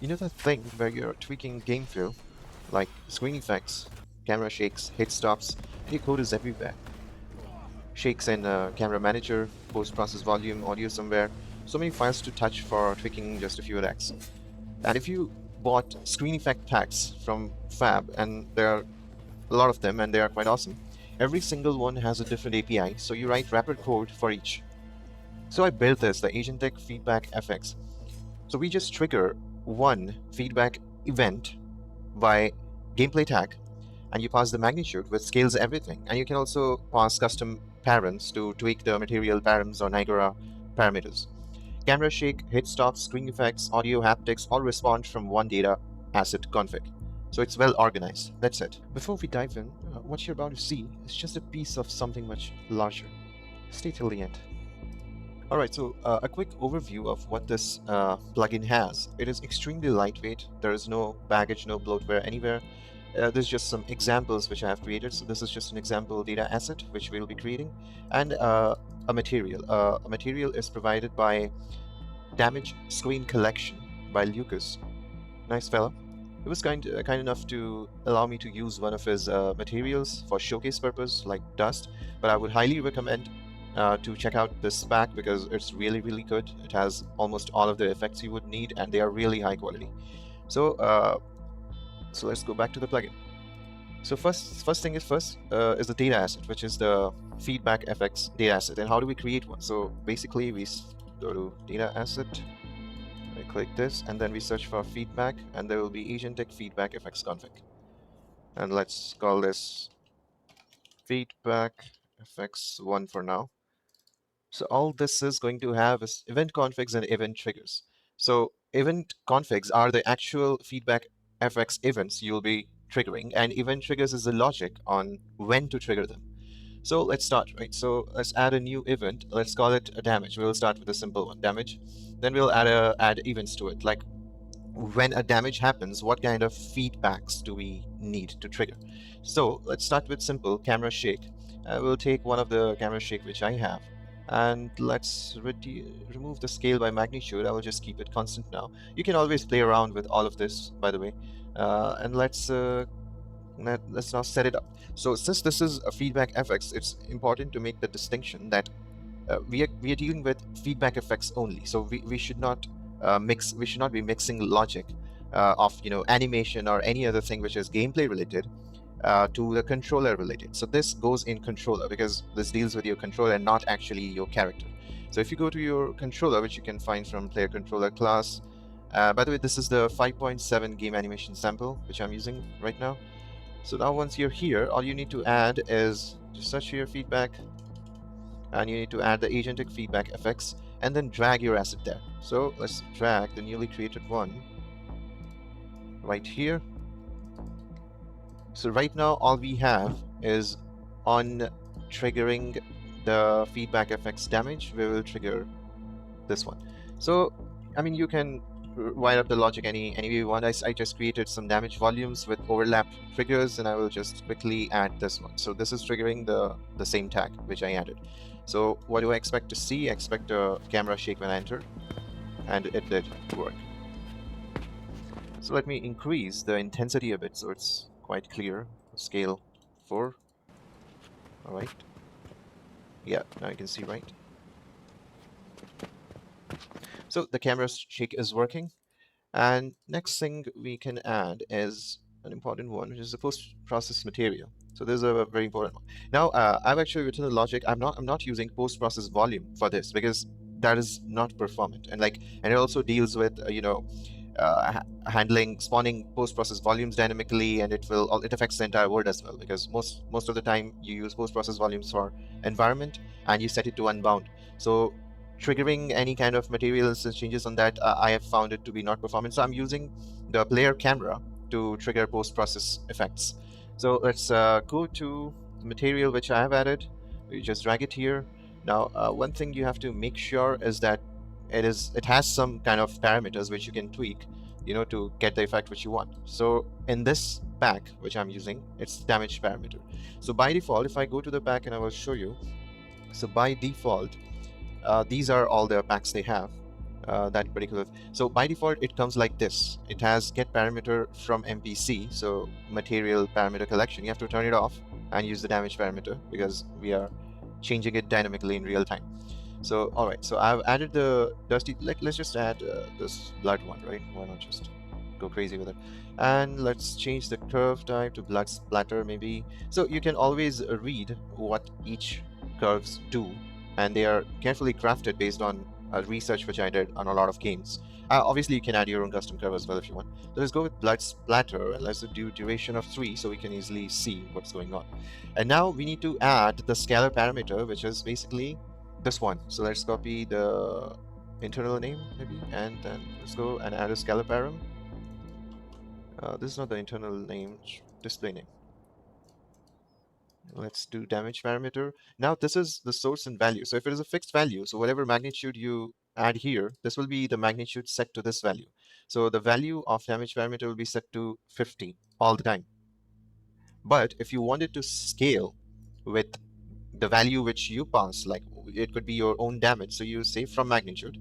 You know that thing where you're tweaking game feel, like screen effects, camera shakes, hit stops, and your code is everywhere. Shakes in camera manager, post-process volume, audio somewhere, so many files to touch for tweaking just a few racks. And if you bought screen effect packs from Fab, and there are a lot of them and they are quite awesome, every single one has a different API, so you write wrapper code for each. So I built this, the Agentic FeedbackFX. So we just trigger one feedback event by gameplay tag, and you pass the magnitude, which scales everything. And you can also pass custom params to tweak the material params or Niagara parameters. Camera shake, hit stops, screen effects, audio, haptics all respond from one data asset config. So it's well organized. That's it. Before we dive in, what you're about to see is just a piece of something much larger. Stay till the end. Alright, so a quick overview of what this plugin has. It is extremely lightweight. There is no baggage, no bloatware anywhere. There's just some examples which I have created. So this is just an example data asset which we'll be creating, and a material. A material is provided by Damage Screen Collection by Lucas. Nice fella. He was kind enough to allow me to use one of his materials for showcase purpose, like dust. But I would highly recommend to check out this pack because it's really good. It has almost all of the effects you would need, and they are really high quality. So so let's go back to the plugin. So first thing is is the data asset, which is the FeedbackFX data asset. And how do we create one? So basically we go to data asset, I click this, and then we search for feedback, and there will be Agentic FeedbackFX config. And let's call this FeedbackFX1 for now. So all this is going to have is event configs and event triggers. So event configs are the actual FeedbackFX events you'll be triggering, and event triggers is the logic on when to trigger them. So let's start, right? So let's add a new event. Let's call it a damage. We'll start with a simple one, damage. Then we'll add events to it, like when a damage happens, what kind of feedbacks do we need to trigger? So let's start with simple camera shake. We'll take one of the camera shake which I have, and let's remove the scale by magnitude. I will just keep it constant now. You can always play around with all of this, by the way. And let's now set it up. So since this is a FeedbackFX, it's important to make the distinction that we are dealing with FeedbackFX only. So we should not we should not be mixing logic of animation or any other thing which is gameplay related to the controller related. So this goes in controller because this deals with your controller and not actually your character. So if you go to your controller, which you can find from player controller class, by the way, this is the 5.7 game animation sample which I'm using right now. So now once you're here, all you need to add is just search for your feedback, and you need to add the Agentic FeedbackFX and then drag your asset there. So let's drag the newly created one right here. So right now all we have is on triggering the FeedbackFX damage, we will trigger this one. So I mean, you can wire up the logic any way you want. I just created some damage volumes with overlap triggers, and I will just quickly add this one. So this is triggering the same tag which I added. So what do I expect to see? I expect a camera shake when I enter, and it did work. So let me increase the intensity a bit so it's quite clear. Scale 4. All right. Yeah, now you can see, right? So the camera shake is working. And next thing we can add is an important one, which is the post-process material. So this is a very important one. Now I've actually written the logic. I'm not using post-process volume for this because that is not performant, and it also deals with handling spawning post-process volumes dynamically, and it affects the entire world as well, because most of the time you use post-process volumes for environment and you set it to unbound. So triggering any kind of material instance changes on that, I have found it to be not performant. So I'm using the player camera to trigger post-process effects. So let's go to the material which I have added. We just drag it here. Now one thing you have to make sure is that it has some kind of parameters which you can tweak, to get the effect which you want. So in this pack which I'm using, it's damage parameter. So by default, if I go to the pack, and I will show you, so by default these are all the packs they have. that particular. So by default, it comes like this. It has get parameter from MPC, so material parameter collection. You have to turn it off and use the damage parameter because we are changing it dynamically in real time. So all right, so I've added the dusty. Let's just add this blood one, right? Why not just go crazy with it? And let's change the curve type to blood splatter maybe. So you can always read what each curves do, and they are carefully crafted based on research which I did on a lot of games. Obviously, you can add your own custom curve as well if you want. So let's go with blood splatter and let's do duration of 3 so we can easily see what's going on. And now we need to add the scalar parameter, which is basically this one. So let's copy the internal name maybe, and then let's go and add a scalar param. This is not the internal name, display name. Let's do damage parameter. Now this is the source and value. So if it is a fixed value, so whatever magnitude you add here, this will be the magnitude set to this value. So the value of damage parameter will be set to 50 all the time. But if you wanted to scale with the value which you pass, like it could be your own damage, so you say from magnitude,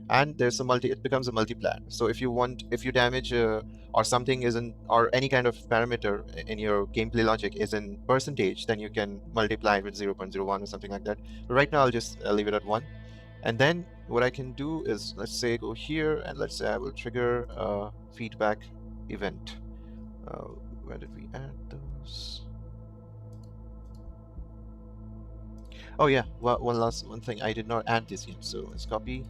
and there's a it becomes a multiplier. So if you damage or something is in, or any kind of parameter in your gameplay logic is in percentage, then you can multiply it with 0.01 or something like that. But right now I'll just leave it at 1. And then what I can do is, let's say go here, and let's say I will trigger a feedback event. Where did we add those? Oh yeah, well, one thing, I did not add this yet, so let's copy.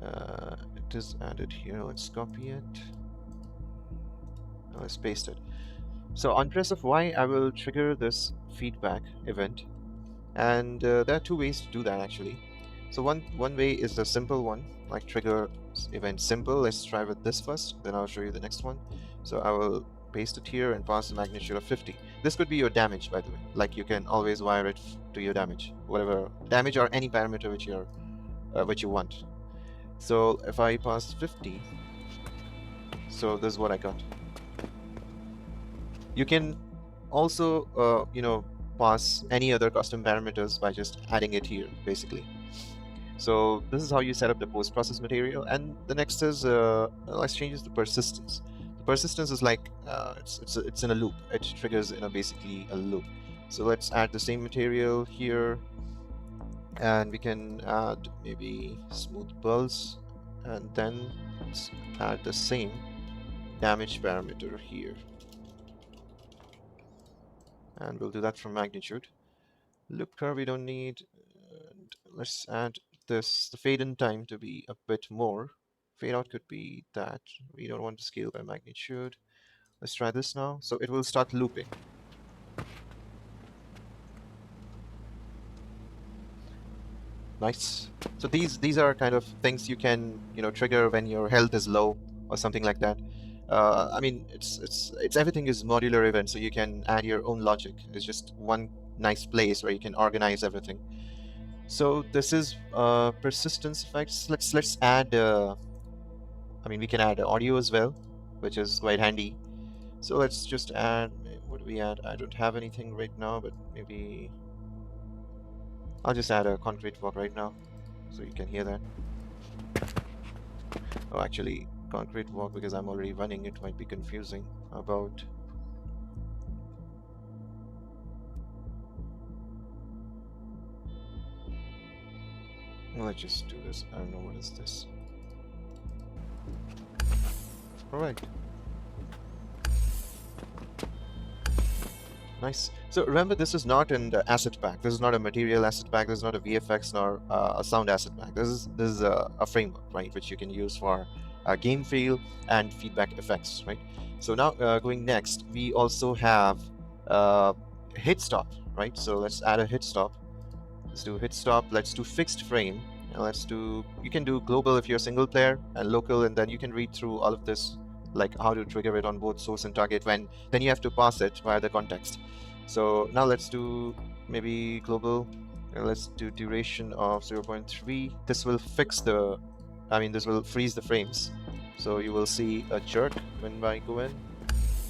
It is added here. Let's copy it. Let's paste it. So on press of Y, I will trigger this feedback event, and there are two ways to do that actually. So one way is the simple one, like trigger event simple. Let's try with this first, then I'll show you the next one. So I will paste it here and pass the magnitude of 50. This could be your damage, by the way. Like you can always wire it to your damage, whatever damage or any parameter which you want. So if I pass 50, so this is what I got. You can also, pass any other custom parameters by just adding it here, basically. So this is how you set up the post-process material. And the next is, let's change the persistence. The persistence is like, it's in a loop. It triggers in basically a loop. So let's add the same material here, and we can add maybe smooth pulse, and then let's add the same damage parameter here. And we'll do that from magnitude. Loop curve we don't need. And let's add this, the fade in time to be a bit more. Fade out could be that. We don't want to scale by magnitude. Let's try this now. So it will start looping. Nice. So these are kind of things you can trigger when your health is low or something like that. I mean, it's everything is modular event, so you can add your own logic. It's just one nice place where you can organize everything. So this is persistence effects. Let's add. I mean, we can add audio as well, which is quite handy. So let's just add. What do we add? I don't have anything right now, but maybe I'll just add a concrete walk right now, so you can hear that. Oh, actually, concrete walk, because I'm already running, it might be confusing about. Let's just do this. I don't know what is this. All right. Nice. So remember, this is not an asset pack. This is not a material asset pack. This is not a VFX nor a sound asset pack. This is a framework, right, which you can use for game feel and FeedbackFX, right? So now going next, we also have hit stop, right? So let's add a hit stop. Let's do hit stop. Let's do fixed frame. And let's do. You can do global if you're single player, and local, and then you can read through all of this, like how to trigger it on both source and target. When then you have to pass it via the context. So now let's do maybe global. And let's do duration of 0.3. This will fix the. I mean, this will freeze the frames. So you will see a jerk when I go in.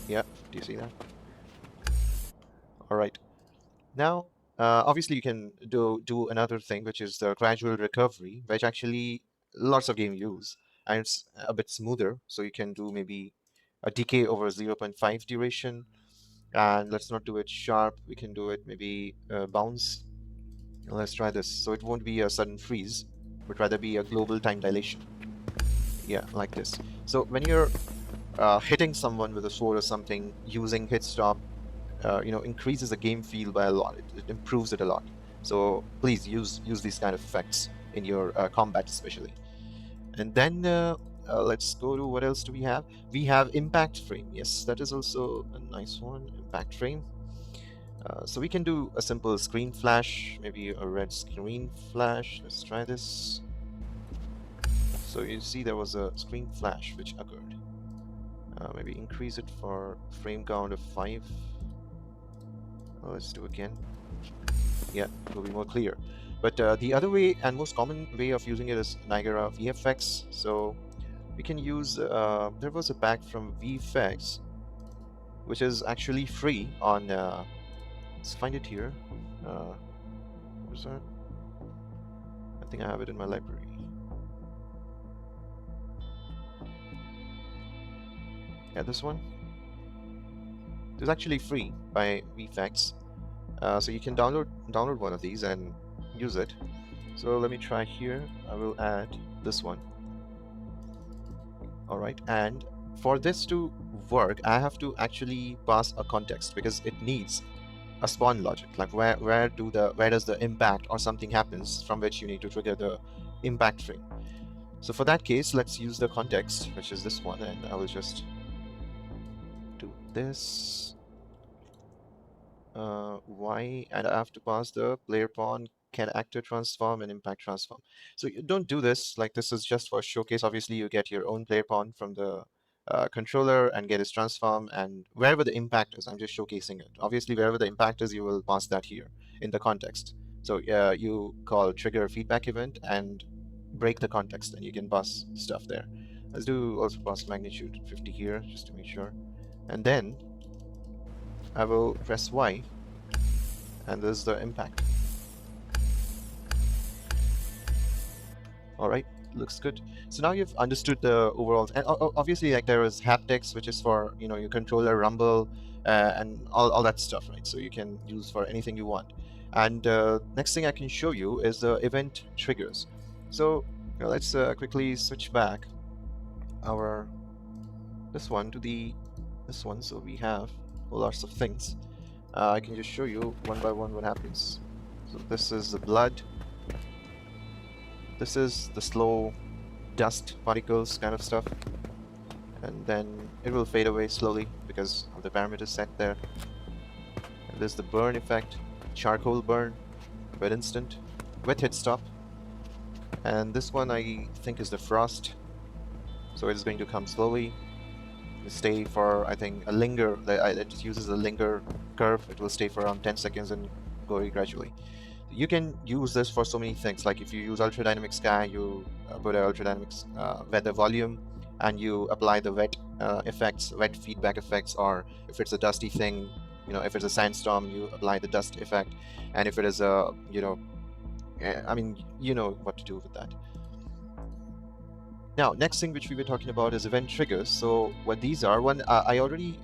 Yeah, do you see that? All right. Now, obviously, you can do another thing, which is the gradual recovery, which actually lots of game use, and it's a bit smoother. So you can do maybe a decay over 0.5 duration, and let's not do it sharp. We can do it maybe bounce. Let's try this. So it won't be a sudden freeze, but rather be a global time dilation. Yeah, like this. So when you're hitting someone with a sword or something, using hit stop, increases the game feel by a lot. It improves it a lot. So please use these kind of effects in your combat, especially. And then let's go to what else do we have? We have impact frame. Yes, that is also a nice one. Impact frame. So we can do a simple screen flash, maybe a red screen flash. Let's try this. So you see there was a screen flash which occurred. Maybe increase it for frame count of 5. Let's do again. Yeah, it will be more clear. But the other way and most common way of using it is Niagara VFX. So we can use, there was a pack from VFX, which is actually free on, let's find it here. What is that? I think I have it in my library. Yeah, this one. It's actually free by VFX. So you can download one of these and use it. So let me try here. I will add this one. All right, and for this to work, I have to actually pass a context because it needs a spawn logic. Like where does the impact or something happens from which you need to trigger the impact frame. So for that case, let's use the context, which is this one, and I will just do this. Y, and I have to pass the player pawn, can actor transform and impact transform. So you don't do this, like this is just for showcase. Obviously you get your own player pawn from the controller and get his transform, and wherever the impact is, I'm just showcasing it. Obviously wherever the impact is, you will pass that here in the context. So you call trigger feedback event and break the context, and you can pass stuff there. Let's do also pass magnitude 50 here just to make sure. And then I will press Y, and this is the impact. All right, looks good. So now you've understood the overall, and obviously like there is haptics, which is for your controller rumble and all that stuff, right? So you can use for anything you want. And next thing I can show you is the event triggers. So let's quickly switch back our this one to this one. So we have lots of things. I can just show you one by one what happens. So this is the blood. This is the slow dust particles kind of stuff. And then it will fade away slowly because of the parameters set there. And there's the burn effect, charcoal burn, red instant, with hit stop. And this one I think is the frost. So it is going to come slowly, stay for, I think, a linger. It just uses a linger curve. It will stay for around 10 seconds and go very gradually. You can use this for so many things. Like if you use ultra dynamic sky, you put an ultra dynamic weather volume, and you apply the wet effects, wet feedback effects. Or if it's a dusty thing, if it's a sandstorm, you apply the dust effect. And if it is a, I mean, you know what to do with that. Now, next thing which we were talking about is event triggers. So what these are, one, I already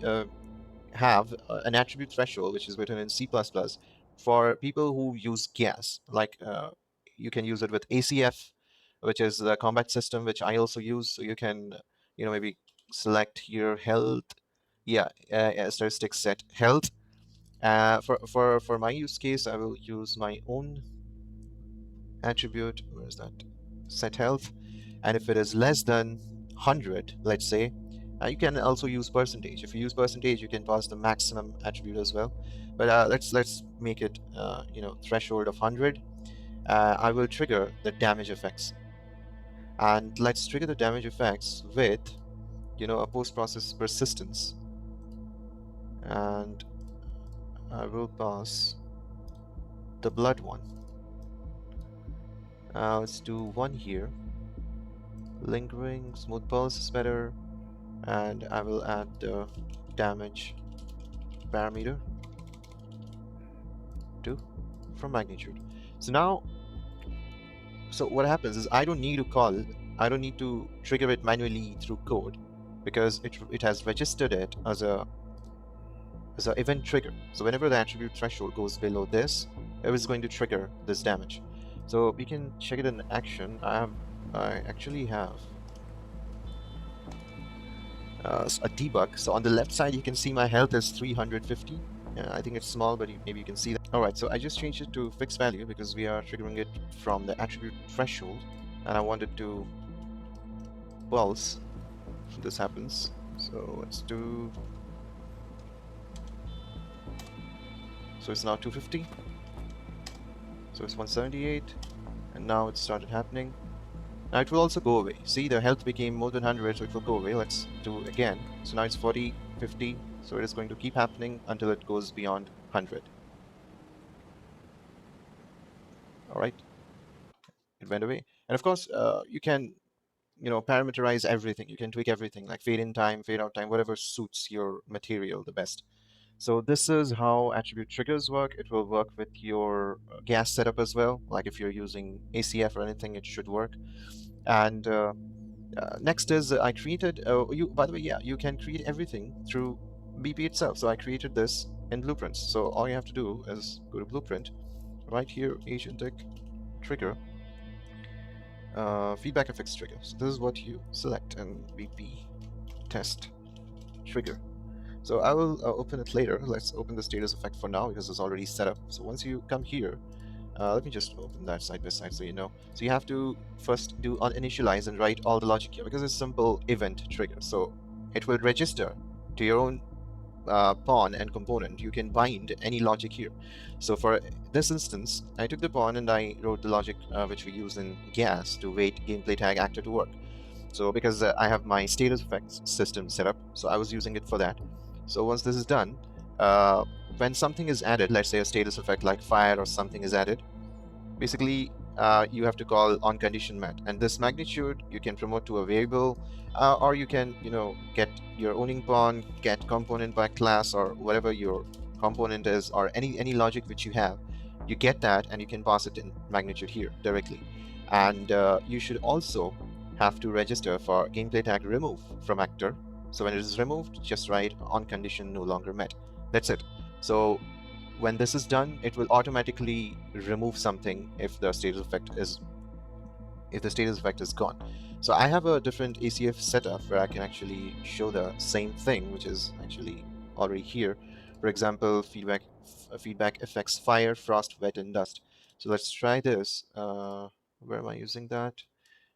have an attribute threshold, which is written in C++ for people who use gas. Like you can use it with ACF, which is the combat system, which I also use. So you can, maybe select your health. Yeah, statistics set health. For my use case, I will use my own attribute. Where is that? Set health. And if it is less than 100, let's say, you can also use percentage. If you use percentage, you can pass the maximum attribute as well. But let's make it threshold of 100. I will trigger the damage effects, and let's trigger the damage effects with a post-process persistence, and I will pass the blood one. Let's do one here. Lingering, smooth pulse is better, and I will add the damage parameter to from magnitude. So now, so what happens is I don't need to call I don't need to trigger it manually through code because it has registered it as a event trigger. So whenever the attribute threshold goes below this, it is going to trigger this damage. So we can check it in action. I actually have a debug. So on the left side, you can see my health is 350. I think it's small, but maybe you can see that. All right, so I just changed it to fixed value because we are triggering it from the attribute threshold, and I wanted to pulse. This happens. So let's do. So it's now 250. So it's 178, and now it started happening. Now it will also go away. See, the health became more than 100, so it will go away. Let's do again. So now it's 40, 50. So it is going to keep happening until it goes beyond 100. All right, it went away. And of course, you can, parameterize everything. You can tweak everything, like fade in time, fade out time, whatever suits your material the best. So this is how attribute triggers work. It will work with your gas setup as well. Like if you're using ACF or anything, it should work. And next is I created, by the way, yeah, you can create everything through BP itself. So I created this in blueprints. So all you have to do is go to blueprint, right here, Agentic trigger, FeedbackFX trigger. So this is what you select in BP test trigger. So I will open it later. Let's open the status effect for now because it's already set up. So once you come here, let me just open that side by side so you know. So you have to first do uninitialize and write all the logic here because it's simple event trigger. So it will register to your own pawn and component. You can bind any logic here. So for this instance, I took the pawn and I wrote the logic which we use in gas to wait gameplay tag actor to work. So because I have my status effects system set up, so I was using it for that. So once this is done, when something is added, let's say a status effect like fire or something is added, basically you have to call on condition met, and this magnitude you can promote to a variable, or you can get your owning pawn, get component by class or whatever your component is, or any logic which you have, you get that and you can pass it in magnitude here directly. And you should also have to register for gameplay tag remove from actor. So when it is removed, just write on condition no longer met. That's it. So when this is done, it will automatically remove something if the status effect is gone. So I have a different ACF setup where I can actually show the same thing, which is actually already here. For example, FeedbackFX fire, frost, wet, and dust. So let's try this. Where am I using that?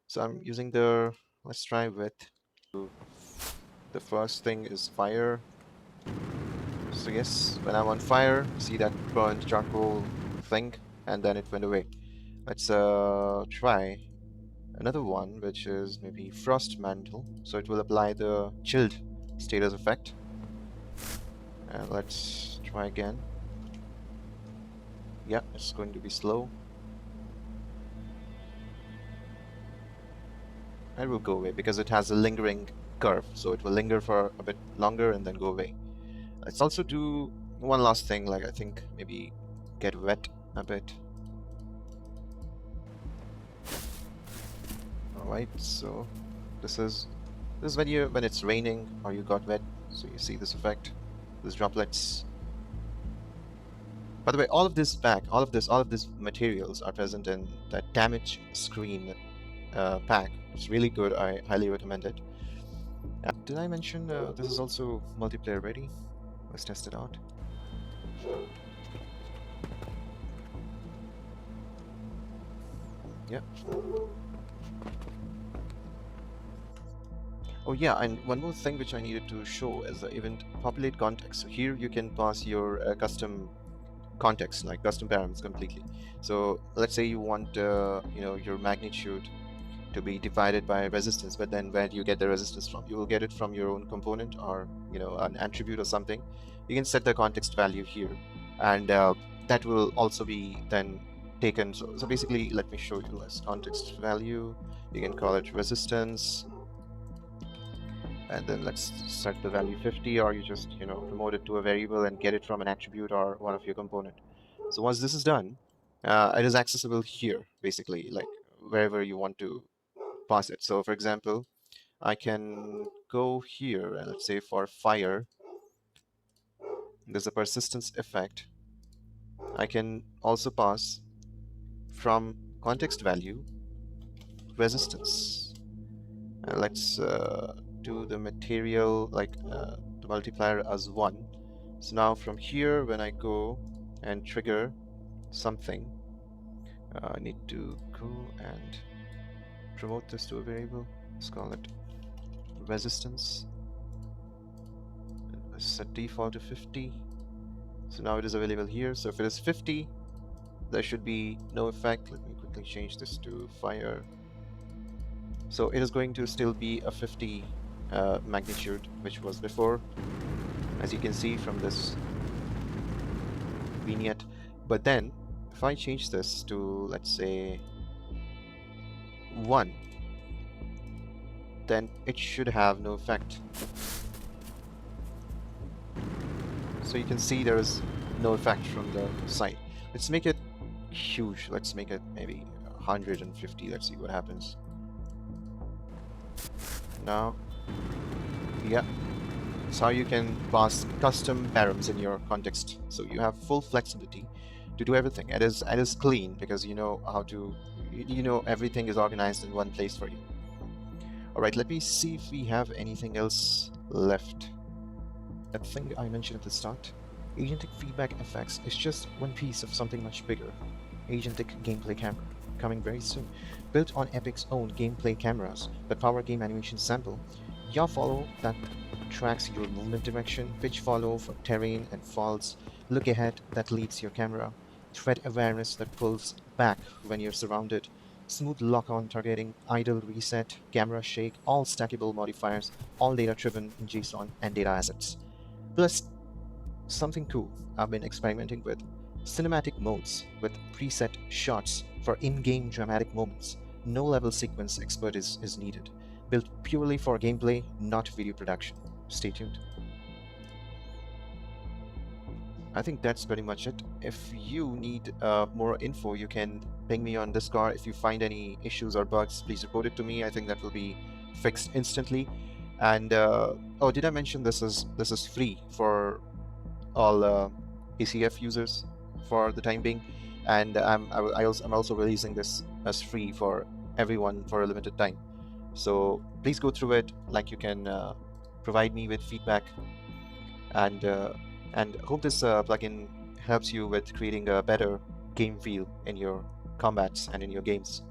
So I'm using let's try wet. The first thing is fire. So yes, when I'm on fire, see that burnt charcoal thing, and then it went away. Let's try another one, which is maybe frost mantle. So it will apply the chilled status effect. And let's try again. Yeah, it's going to be slow. And it will go away because it has a lingering curve. So it will linger for a bit longer and then go away. Let's also do one last thing, like I think maybe get wet a bit. Alright, so this is when it's raining or you got wet, so you see this effect, these droplets. By the way, all of these materials are present in that damage screen pack. It's really good. I highly recommend it. Did I mention this is also multiplayer ready? Let's test it out. Yeah. Oh yeah, and one more thing which I needed to show is the event populate context. So here you can pass your custom context, like custom parameters completely. So let's say you want your magnitude to be divided by resistance, but then where do you get the resistance from? You will get it from your own component or an attribute or something. You can set the context value here, and that will also be then taken. So basically, let me show you as context value. You can call it resistance, and then let's set the value 50, or you just promote it to a variable and get it from an attribute or one of your component. So once this is done, it is accessible here, basically, like wherever you want to pass it. So for example, I can go here and let's say for fire, there's a persistence effect. I can also pass from context value resistance. And let's do the material like the multiplier as 1. So now from here, when I go and trigger something, I need to go and promote this to a variable. Let's call it resistance. Set default to 50. So now it is available here. So if it is 50, there should be no effect. Let me quickly change this to fire. So it is going to still be a 50 magnitude, which was before, as you can see from this vignette. But then if I change this to, let's say, 1, then it should have no effect. So you can see there is no effect from the side. Let's make it huge. Let's make it maybe 150. Let's see what happens. Now, yeah, that's how you can pass custom params in your context. So you have full flexibility to do everything. It is clean because you know how to, you know everything is organized in one place for you. All right, let me see if we have anything else left. That thing I mentioned at the start, Agentic FeedbackFX is just one piece of something much bigger. Agentic gameplay camera, coming very soon. Built on Epic's own gameplay cameras that power game animation sample, yaw follow that tracks your movement direction, pitch follow for terrain and falls, look ahead that leads your camera, threat awareness that pulls back when you're surrounded, smooth lock-on targeting, idle reset, camera shake, all stackable modifiers, all data-driven in JSON and data assets. Plus, something cool I've been experimenting with, cinematic modes with preset shots for in-game dramatic moments. No level sequence expertise is needed. Built purely for gameplay, not video production. Stay tuned. I think that's pretty much it. If you need more info, you can ping me on Discord. If you find any issues or bugs, please report it to me. I think that will be fixed instantly. And oh, did I mention this is free for all ACF users for the time being, and I'm also releasing this as free for everyone for a limited time. So please go through it. Like, you can provide me with feedback, and hope this plugin helps you with creating a better game feel in your combats and in your games.